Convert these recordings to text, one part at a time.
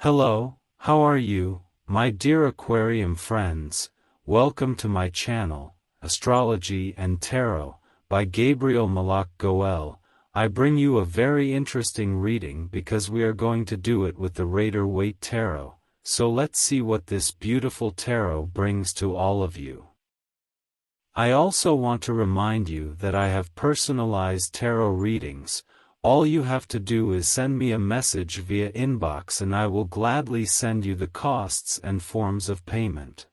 Hello, how are you, my dear aquarium friends? Welcome to my channel, Astrology and Tarot, by Gabriel Malak Goel. I bring you a very interesting reading because we are going to do it with the Rider-Waite Tarot, so let's see what this beautiful tarot brings to all of you. I also want to remind you that I have personalized tarot readings. All you have to do is send me a message via inbox and I will gladly send you the costs and forms of payment.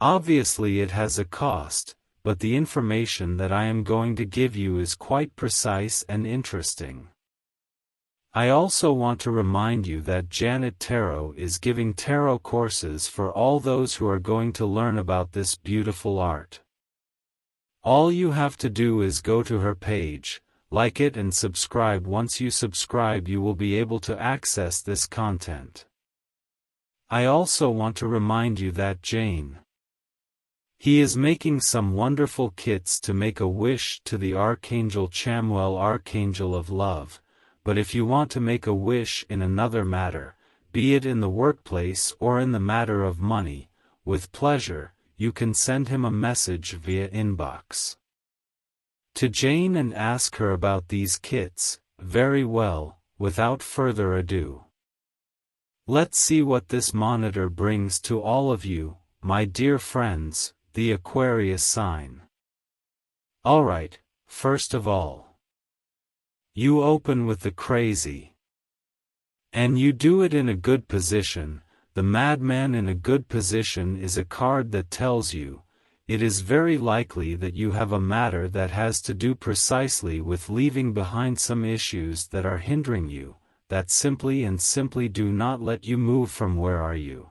Obviously it has a cost, but the information that I am going to give you is quite precise and interesting. I also want to remind you that Janet Tarot is giving tarot courses for all those who are going to learn about this beautiful art. All you have to do is go to her page, like it and subscribe. Once you subscribe, you will be able to access this content. I also want to remind you that he is making some wonderful kits to make a wish to the Archangel Chamuel, Archangel of Love, but if you want to make a wish in another matter, be it in the workplace or in the matter of money, with pleasure, you can send him a message via inbox to Jane and ask her about these kits. Very well, without further ado, let's see what this monitor brings to all of you, my dear friends, the Aquarius sign. Alright, first of all, you open with the crazy. And you do it in a good position. The madman in a good position is a card that tells you, it is very likely that you have a matter that has to do precisely with leaving behind some issues that are hindering you, that simply do not let you move from where are you.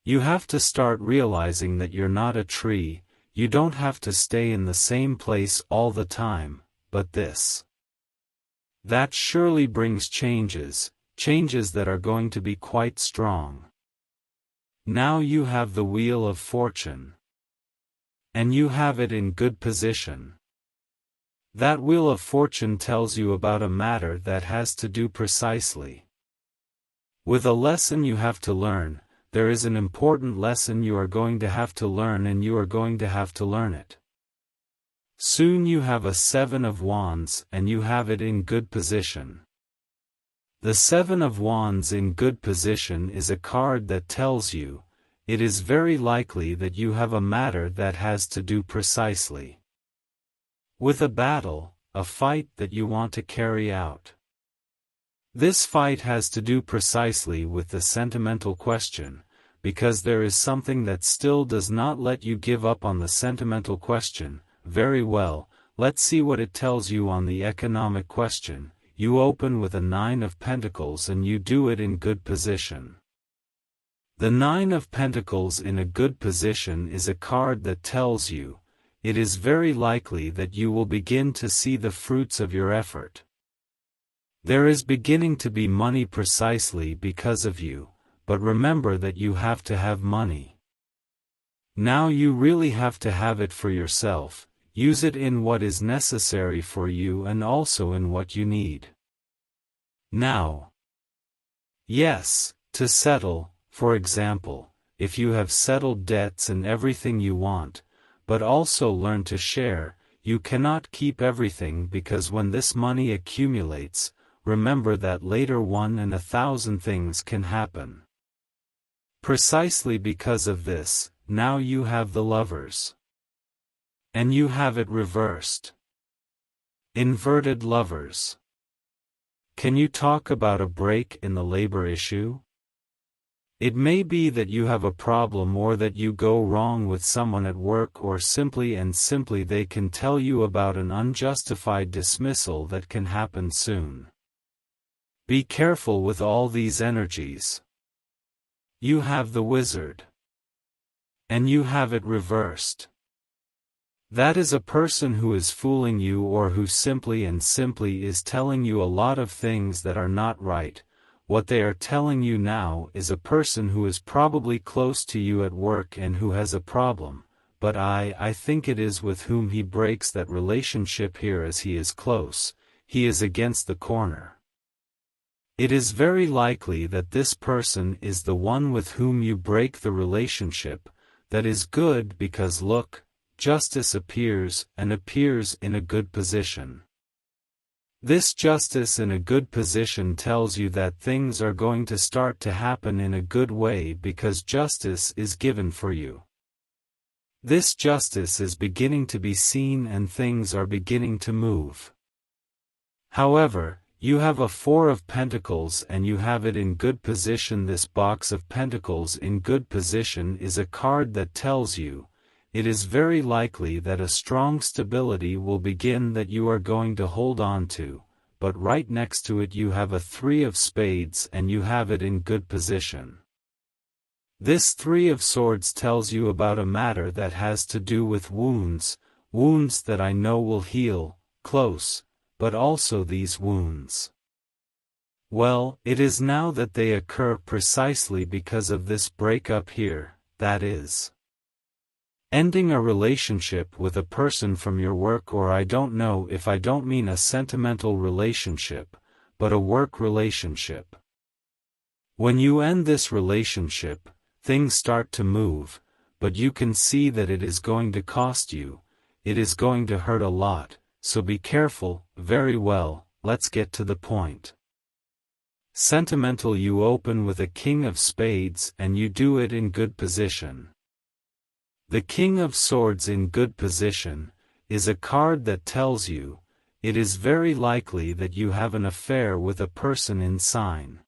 You have to start realizing that you're not a tree. You don't have to stay in the same place all the time, but that surely brings changes that are going to be quite strong. Now you have the Wheel of Fortune. And you have it in good position. That Wheel of Fortune tells you about a matter that has to do precisely with a lesson you have to learn. There is an important lesson you are going to have to learn, and you are going to have to learn it. Soon you have a Seven of Wands and you have it in good position. The Seven of Wands in good position is a card that tells you, it is very likely that you have a matter that has to do precisely with a battle, a fight that you want to carry out. This fight has to do precisely with the sentimental question, because there is something that still does not let you give up on the sentimental question. Very well, let's see what it tells you on the economic question. You open with a Nine of Pentacles and you do it in good position. The Nine of Pentacles in a good position is a card that tells you, it is very likely that you will begin to see the fruits of your effort. There is beginning to be money precisely because of you, but remember that you have to have money. Now you really have to have it for yourself. Use it in what is necessary for you and also in what you need. Now, yes, to settle, for example, if you have settled debts and everything you want, but also learn to share. You cannot keep everything, because when this money accumulates, remember that later 1 in 1,000 things can happen. Precisely because of this, now you have the Lovers. And you have it reversed. Inverted Lovers. Can you talk about a break in the labor issue? It may be that you have a problem or that you go wrong with someone at work, or simply they can tell you about an unjustified dismissal that can happen soon. Be careful with all these energies. You have the Wizard. And you have it reversed. That is a person who is fooling you, or who simply is telling you a lot of things that are not right. What they are telling you now is a person who is probably close to you at work and who has a problem, but I think it is with whom he breaks that relationship here, as he is close, he is against the corner. It is very likely that this person is the one with whom you break the relationship. That is good because look, justice appears and appears in a good position. This justice in a good position tells you that things are going to start to happen in a good way because justice is given for you. This justice is beginning to be seen and things are beginning to move. However, you have a Four of Pentacles and you have it in good position. This box of Pentacles in good position is a card that tells you, it is very likely that a strong stability will begin that you are going to hold on to, but right next to it you have a Three of Spades and you have it in good position. This Three of Swords tells you about a matter that has to do with wounds that I know will heal, close, but also these wounds. Well, it is now that they occur precisely because of this breakup here, that is, ending a relationship with a person from your work, or I don't know if I don't mean a sentimental relationship, but a work relationship. When you end this relationship, things start to move, but you can see that it is going to cost you, it is going to hurt a lot. So be careful. Very well, let's get to the point. Sentimental, you open with a King of Spades and you do it in good position. The King of Swords in good position is a card that tells you, it is very likely that you have an affair with a person in sign.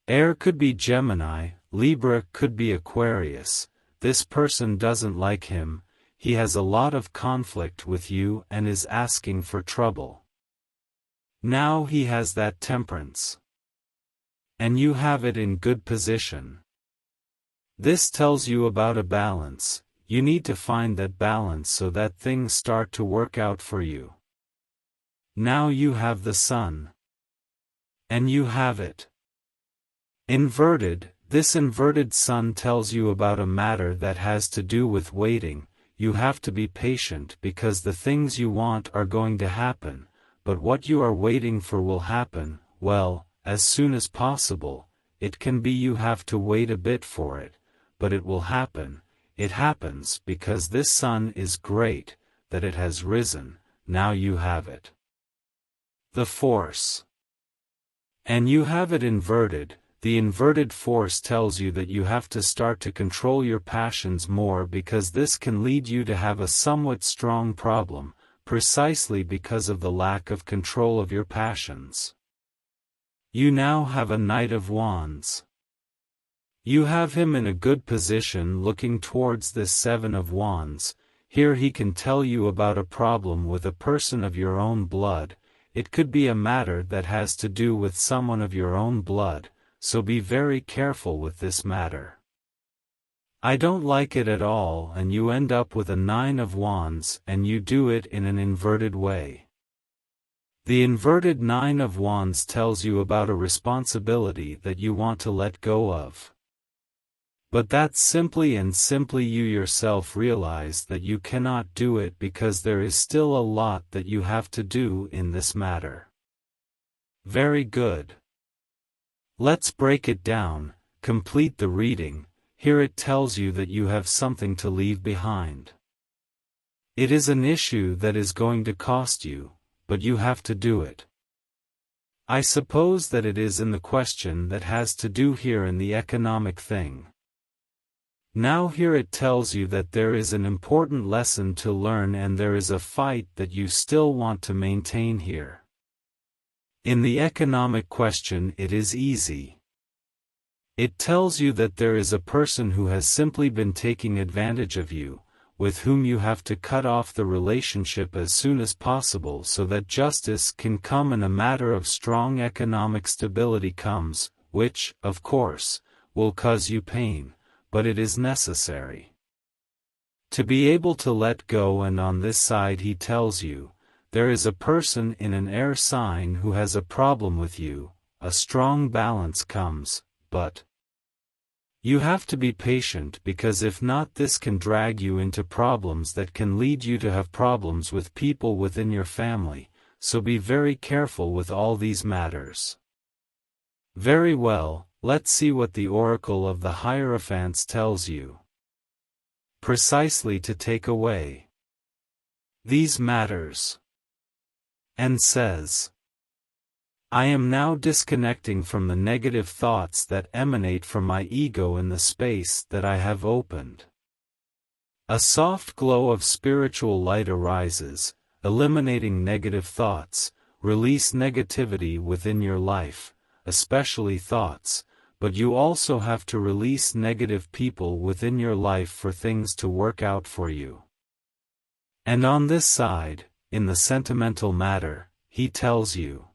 Air could be Gemini, Libra could be Aquarius. This person doesn't like him. He has a lot of conflict with you and is asking for trouble. Now he has that Temperance. And you have it in good position. This tells you about a balance. You need to find that balance so that things start to work out for you. Now you have the Sun. And you have it inverted. This inverted Sun tells you about a matter that has to do with waiting. You have to be patient because the things you want are going to happen, but what you are waiting for will happen, well, as soon as possible. It can be you have to wait a bit for it, but it will happen. It happens because this Sun is great, that it has risen. Now you have it. The Force. And you have it inverted. The inverted force tells you that you have to start to control your passions more because this can lead you to have a somewhat strong problem, precisely because of the lack of control of your passions. You now have a Knight of Wands. You have him in a good position looking towards this Seven of Wands. Here he can tell you about a problem with a person of your own blood. It could be a matter that has to do with someone of your own blood. So be very careful with this matter. I don't like it at all, and you end up with a Nine of Wands and you do it in an inverted way. The inverted Nine of Wands tells you about a responsibility that you want to let go of. But that's simply you yourself realize that you cannot do it because there is still a lot that you have to do in this matter. Very good. Let's break it down, complete the reading. Here it tells you that you have something to leave behind. It is an issue that is going to cost you, but you have to do it. I suppose that it is in the question that has to do here in the economic thing. Now here it tells you that there is an important lesson to learn and there is a fight that you still want to maintain here. In the economic question it is easy. It tells you that there is a person who has simply been taking advantage of you, with whom you have to cut off the relationship as soon as possible so that justice can come and a matter of strong economic stability comes, which, of course, will cause you pain, but it is necessary. To be able to let go, and on this side he tells you, there is a person in an air sign who has a problem with you. A strong balance comes, but you have to be patient because if not this can drag you into problems that can lead you to have problems with people within your family, so be very careful with all these matters. Very well, let's see what the oracle of the Hierophants tells you. Precisely to take away these matters. And says, I am now disconnecting from the negative thoughts that emanate from my ego in the space that I have opened. A soft glow of spiritual light arises, eliminating negative thoughts. Release negativity within your life, especially thoughts, but you also have to release negative people within your life for things to work out for you. And on this side, in the sentimental matter, he tells you,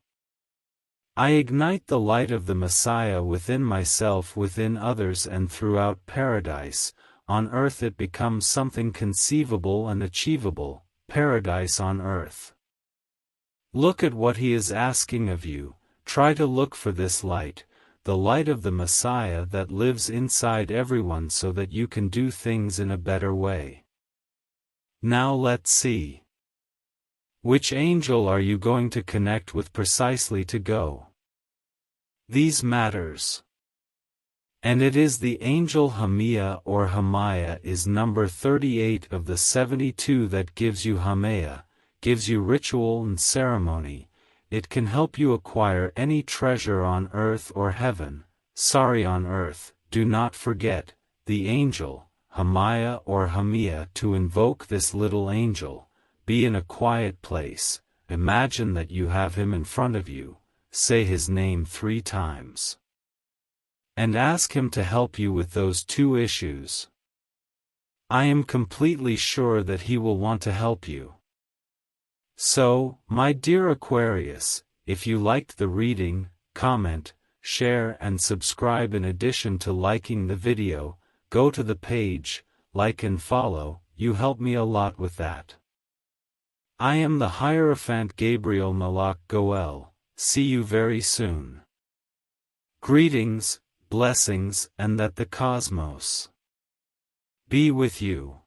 I ignite the light of the Messiah within myself, within others, and throughout paradise. On earth it becomes something conceivable and achievable, paradise on earth. Look at what he is asking of you. Try to look for this light, the light of the Messiah that lives inside everyone, so that you can do things in a better way. Now let's see. Which angel are you going to connect with precisely to go these matters? And it is the angel Hamia, or Hamaya is number 38 of the 72 that gives you Hamaya, gives you ritual and ceremony. It can help you acquire any treasure on earth or heaven. Sorry, on earth. Do not forget the angel Hamaya or Hamia. To invoke this little angel, be in a quiet place, imagine that you have him in front of you, say his name 3 times. And ask him to help you with those 2 issues. I am completely sure that he will want to help you. So, my dear Aquarius, if you liked the reading, comment, share and subscribe. In addition to liking the video, go to the page, like and follow. You help me a lot with that. I am the Hierophant Gabriel Malak Goel. See you very soon. Greetings, blessings, and that the cosmos be with you.